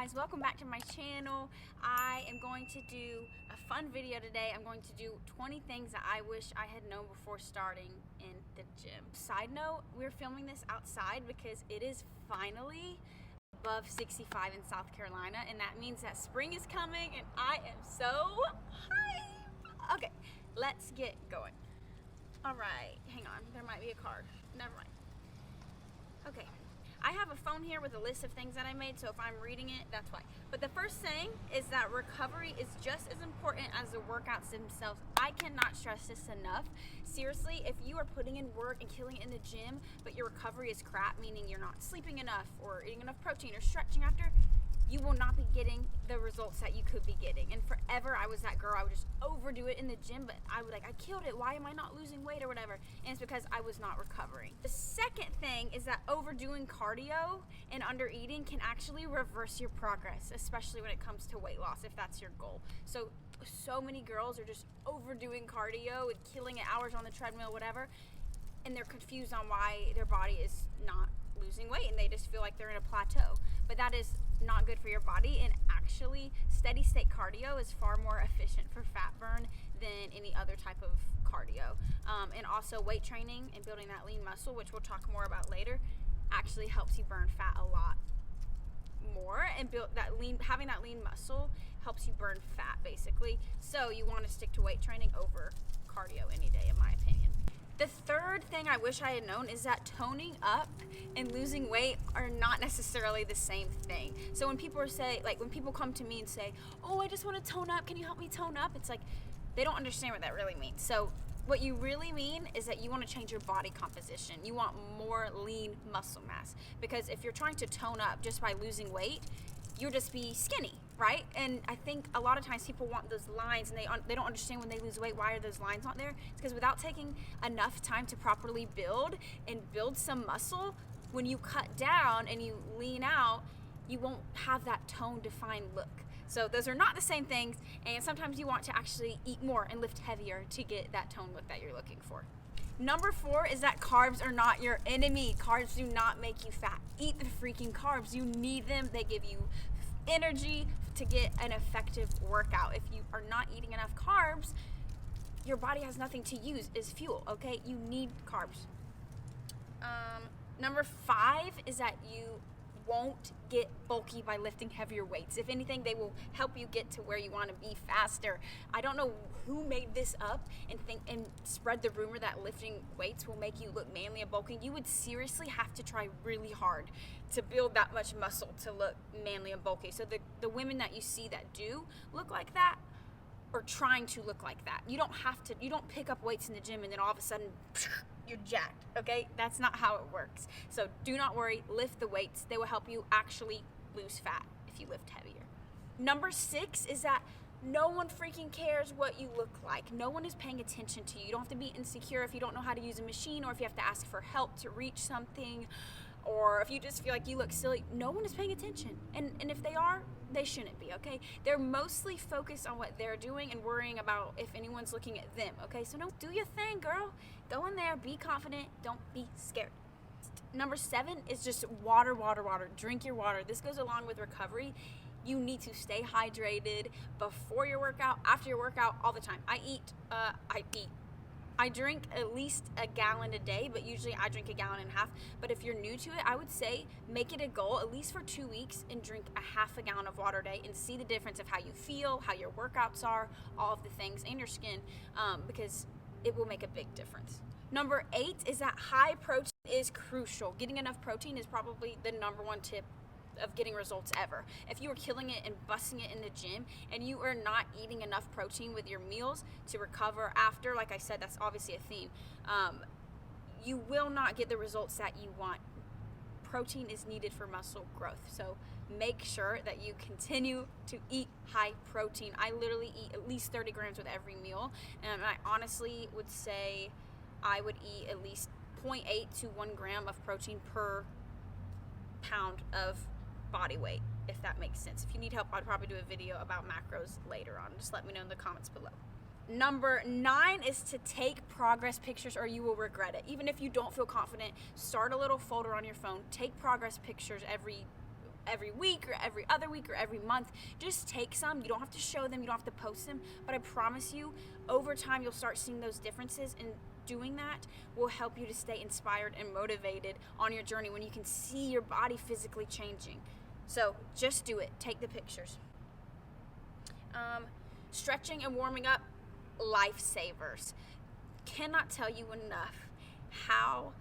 guys, welcome back to my channel. I am going to do a fun video today. I'm going to do 20 things that I wish I had known before starting in the gym. Side note, we're filming this outside because it is finally above 65 in South Carolina, and that means that spring is coming and I am so hyped. Okay, let's get going. All right, hang on, there might be a card. Never mind. Okay. I have a phone here with a list of things that I made, so if I'm reading it, that's why. But the first thing is that recovery is just as important as the workouts themselves. I cannot stress this enough. Seriously, if you are putting in work and killing it in the gym, but your recovery is crap, meaning you're not sleeping enough or eating enough protein or stretching after, you will not be getting the results that you could be getting. And forever, I was that girl. I would just overdo it in the gym, but I would I killed it. Why am I not losing weight or whatever? And it's because I was not recovering. The second thing is that overdoing cardio and under eating can actually reverse your progress, especially when it comes to weight loss, if that's your goal. So many girls are just overdoing cardio and killing it hours on the treadmill, whatever, and they're confused on why their body is not losing weight and they just feel like they're in a plateau. But that is not good for your body, and actually steady state cardio is far more efficient for fat burn than any other type of cardio. And also weight training and building that lean muscle, which we'll talk more about later, actually helps you burn fat a lot more, and having that lean muscle helps you burn fat basically. So you want to stick to weight training over cardio any day, in my opinion. The third thing I wish I had known is that toning up and losing weight are not necessarily the same thing. So when people when people come to me and say, oh, I just want to tone up, can you help me tone up? It's like, they don't understand what that really means. So what you really mean is that you want to change your body composition. You want more lean muscle mass, because if you're trying to tone up just by losing weight, you'll just be skinny, right? And I think a lot of times people want those lines, and they don't understand when they lose weight, why are those lines not there? It's because without taking enough time to properly build some muscle, when you cut down and you lean out, you won't have that tone defined look. So those are not the same things, and sometimes you want to actually eat more and lift heavier to get that tone look that you're looking for. Number 4 is that carbs are not your enemy. Carbs do not make you fat. Eat the freaking carbs. You need them. They give you energy to get an effective workout. If you are not eating enough carbs, your body has nothing to use as fuel, okay? You need carbs. Number 5 is that you won't get bulky by lifting heavier weights. If anything, they will help you get to where you want to be faster. I don't know who made this up and spread the rumor that lifting weights will make you look manly and bulky. You would seriously have to try really hard to build that much muscle to look manly and bulky. So the women that you see that do look like that are trying to look like that. You don't pick up weights in the gym and then all of a sudden you're jacked, okay? That's not how it works. So do not worry, lift the weights. They will help you actually lose fat if you lift heavier. Number 6 is that no one freaking cares what you look like. No one is paying attention to you. You don't have to be insecure if you don't know how to use a machine, or if you have to ask for help to reach something, or if you just feel like you look silly. No one is paying attention. And if they are, they shouldn't be, okay? They're mostly focused on what they're doing and worrying about if anyone's looking at them, okay? So no, do your thing, girl. Go in there, be confident, don't be scared. Number 7 is just water. Drink your water. This goes along with recovery. You need to stay hydrated before your workout, after your workout, all the time. I drink at least a gallon a day, but usually I drink a gallon and a half. But if you're new to it, I would say make it a goal at least for 2 weeks and drink a half a gallon of water a day and see the difference of how you feel, how your workouts are, all of the things, and your skin, because it will make a big difference. Number 8 is that high protein is crucial. Getting enough protein is probably the number 1 tip of getting results ever. If you are killing it and busting it in the gym and you are not eating enough protein with your meals to recover after, like I said, that's obviously a theme, you will not get the results that you want. Protein is needed for muscle growth, so make sure that you continue to eat high protein. I literally eat at least 30 grams with every meal, and I honestly would say I would eat at least 0.8 to 1 gram of protein per pound of body weight, if that makes sense. If you need help, I'd probably do a video about macros later on. Just let me know in the comments below. Number 9 is to take progress pictures or you will regret it. Even if you don't feel confident, start a little folder on your phone. Take progress pictures every every week or every other week or every month. Just take some. You don't have to show them, you don't have to post them, but I promise you, over time you'll start seeing those differences, and doing that will help you to stay inspired and motivated on your journey when you can see your body physically changing. So just do it. Take the pictures. Stretching and warming up, lifesavers. Cannot tell you enough how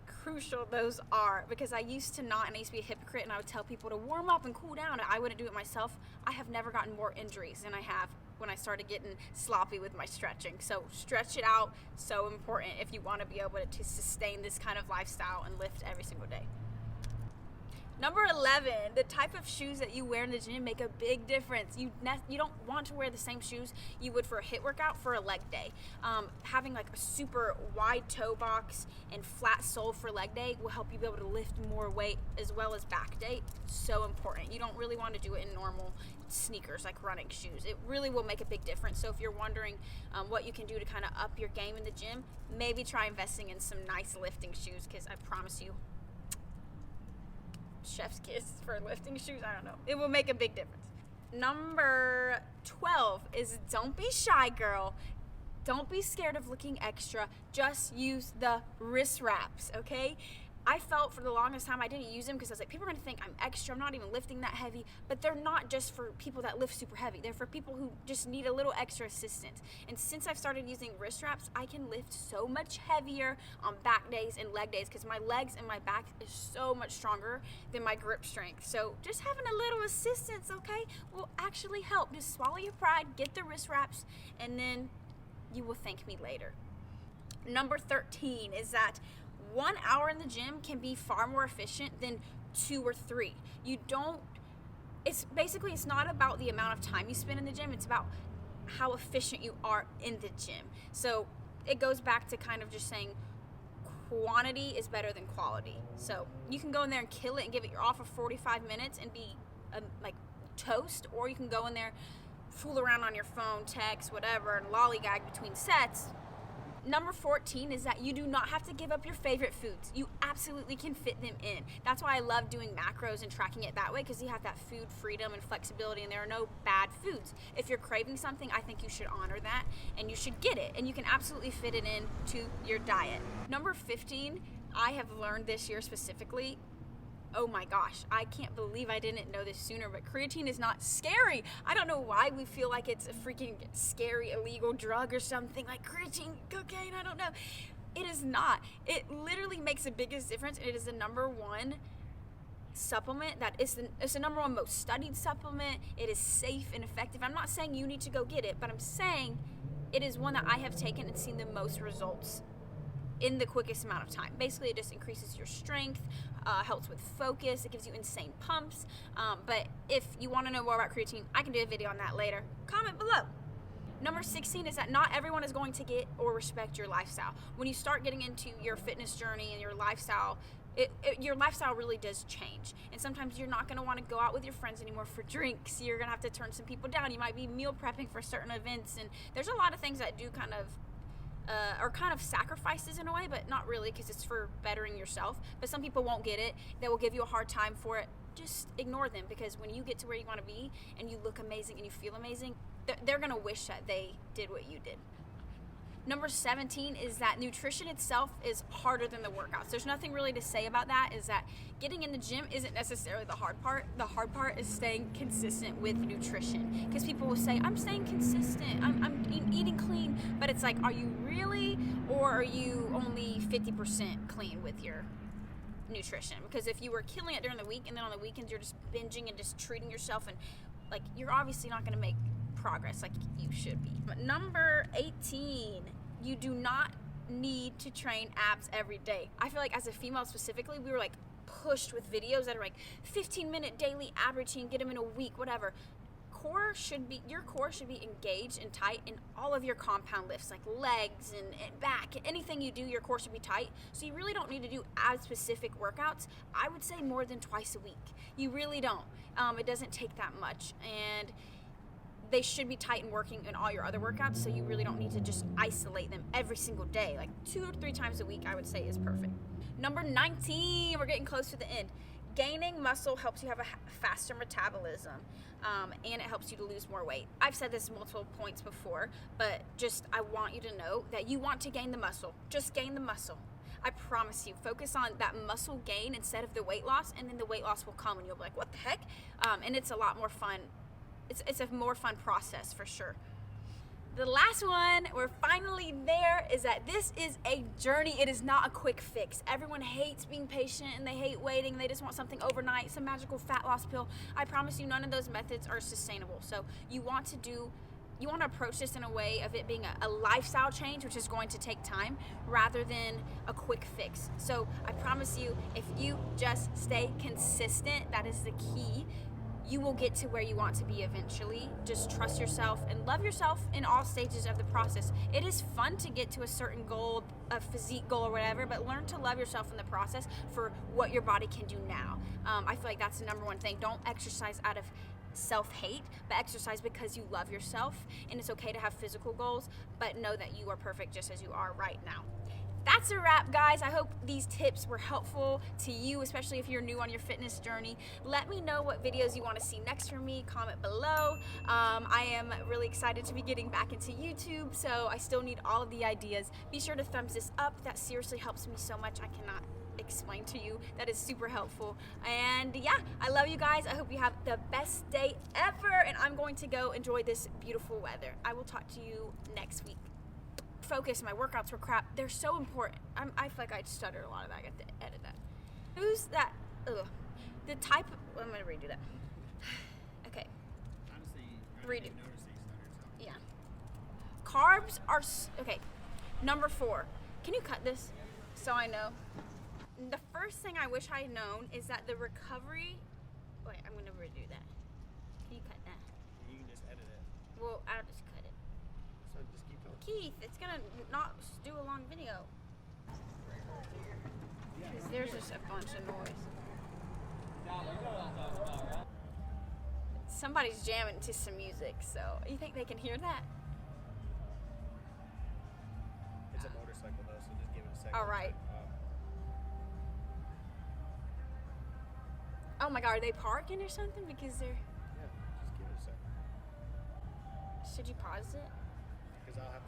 crucial those are, because I used to not, and I used to be a hypocrite, and I would tell people to warm up and cool down, and I wouldn't do it myself. I have never gotten more injuries than I have when I started getting sloppy with my stretching. So stretch it out, so important if you want to be able to sustain this kind of lifestyle and lift every single day. Number 11, the type of shoes that you wear in the gym make a big difference. You don't want to wear the same shoes you would for a HIIT workout for a leg day. Having like a super wide toe box and flat sole for leg day will help you be able to lift more weight as well as back day. So important. You don't really want to do it in normal sneakers like running shoes. It really will make a big difference. So if you're wondering what you can do to kind of up your game in the gym, maybe try investing in some nice lifting shoes, because I promise you, chef's kiss for lifting shoes, I don't know, it will make a big difference. Number 12 is don't be shy, girl. Don't be scared of looking extra. Just use the wrist wraps, okay? I felt for the longest time I didn't use them because I was like, people are gonna think I'm extra, I'm not even lifting that heavy. But they're not just for people that lift super heavy. They're for people who just need a little extra assistance. And since I've started using wrist wraps, I can lift so much heavier on back days and leg days, because my legs and my back is so much stronger than my grip strength. So just having a little assistance, okay, will actually help. Just swallow your pride, get the wrist wraps, and then you will thank me later. Number 13 is that 1 hour in the gym can be far more efficient than 2 or 3. It's not about the amount of time you spend in the gym, it's about how efficient you are in the gym. So it goes back to kind of just saying quantity is better than quality. So you can go in there and kill it and give it your all for 45 minutes and be like toast, or you can go in there, fool around on your phone, text, whatever, and lollygag between sets. Number 14 is that you do not have to give up your favorite foods. You absolutely can fit them in. That's why I love doing macros and tracking it that way, because you have that food freedom and flexibility, and there are no bad foods. If you're craving something, I think you should honor that and you should get it, and you can absolutely fit it into your diet. Number 15, I have learned this year specifically, oh my gosh, I can't believe I didn't know this sooner, but creatine is not scary. I don't know why we feel like it's a freaking scary illegal drug or something, like creatine, cocaine, I don't know. It is not. It literally makes the biggest difference, and it is the number one supplement it's the number one most studied supplement. It is safe and effective. I'm not saying you need to go get it, but I'm saying it is one that I have taken and seen the most results in the quickest amount of time. Basically, it just increases your strength, helps with focus, it gives you insane pumps. But if you want to know more about creatine, I can do a video on that later. Comment below. Number 16 is that not everyone is going to get or respect your lifestyle. When you start getting into your fitness journey and your lifestyle, your lifestyle really does change. And sometimes you're not going to want to go out with your friends anymore for drinks. You're going to have to turn some people down. You might be meal prepping for certain events. And there's a lot of things that do kind of are kind of sacrifices in a way, but not really, because it's for bettering yourself. But some people won't get it. They will give you a hard time for it. Just ignore them, because when you get to where you want to be and you look amazing and you feel amazing, they're going to wish that they did what you did. Number 17 is that nutrition itself is harder than the workouts. There's nothing really to say about that, is that getting in the gym isn't necessarily the hard part. The hard part is staying consistent with nutrition. Because people will say, I'm staying consistent, I'm eating clean, but it's like, are you really, or are you only 50% clean with your nutrition? Because if you were killing it during the week and then on the weekends you're just binging and just treating yourself, and like, you're obviously not going to make progress like you should be. But number 18, you do not need to train abs every day. I feel like as a female specifically, we were like pushed with videos that are like 15-minute daily ab routine, get them in a week, whatever. Your core should be engaged and tight in all of your compound lifts, like legs and back. Anything you do, your core should be tight. So you really don't need to do ab specific workouts. I would say more than twice a week. You really don't. It doesn't take that much, and they should be tight and working in all your other workouts, so you really don't need to just isolate them every single day. Like 2 or 3 times a week, I would say, is perfect. Number 19, we're getting close to the end. gaining muscle helps you have a faster metabolism, and it helps you to lose more weight. I've said this multiple points before, but just I want you to know that you want to gain the muscle. Just gain the muscle. I promise you, focus on that muscle gain instead of the weight loss, and then the weight loss will come and you'll be like, what the heck? And it's a lot more fun. It's a more fun process for sure. The last one, we're finally there, is that this is a journey. It is not a quick fix. Everyone hates being patient and they hate waiting. And they just want something overnight, some magical fat loss pill. I promise you, none of those methods are sustainable. So you want to approach this in a way of it being a lifestyle change, which is going to take time, rather than a quick fix. So I promise you, if you just stay consistent, that is the key, you will get to where you want to be eventually. Just trust yourself and love yourself in all stages of the process. It is fun to get to a certain goal, a physique goal or whatever, but learn to love yourself in the process for what your body can do now. I feel like that's the number one thing. Don't exercise out of self-hate, but exercise because you love yourself, and it's okay to have physical goals, but know that you are perfect just as you are right now. That's a wrap, guys. I hope these tips were helpful to you, especially if you're new on your fitness journey. Let me know what videos you want to see next from me. Comment below. I am really excited to be getting back into YouTube, so I still need all of the ideas. Be sure to thumbs this up. That seriously helps me so much. I cannot explain to you. That is super helpful. And yeah, I love you guys. I hope you have the best day ever, and I'm going to go enjoy this beautiful weather. I will talk to you next week. Focus, my workouts were crap. They're so important. I feel like I stuttered a lot of that. I got to edit that. Who's that? Ugh. The type of, I'm gonna redo that. Okay. Honestly, redo. Notice that you stuttered, so. Yeah. Carbs are, okay. Number 4. Can you cut this so I know? The first thing I wish I had known is that the recovery, wait, I'm gonna redo that. Can you cut that? You can just edit it. Well, I'll just cut it. So just keep going. Keith, it's gonna not do a long video. Because there's just a bunch of noise. Somebody's jamming to some music, so you think they can hear that? It's a motorcycle though, so just give it a second. All right. Oh my God, are they parking or something? Because they're. Yeah, just give it a second. Should you pause it? Because I'll have to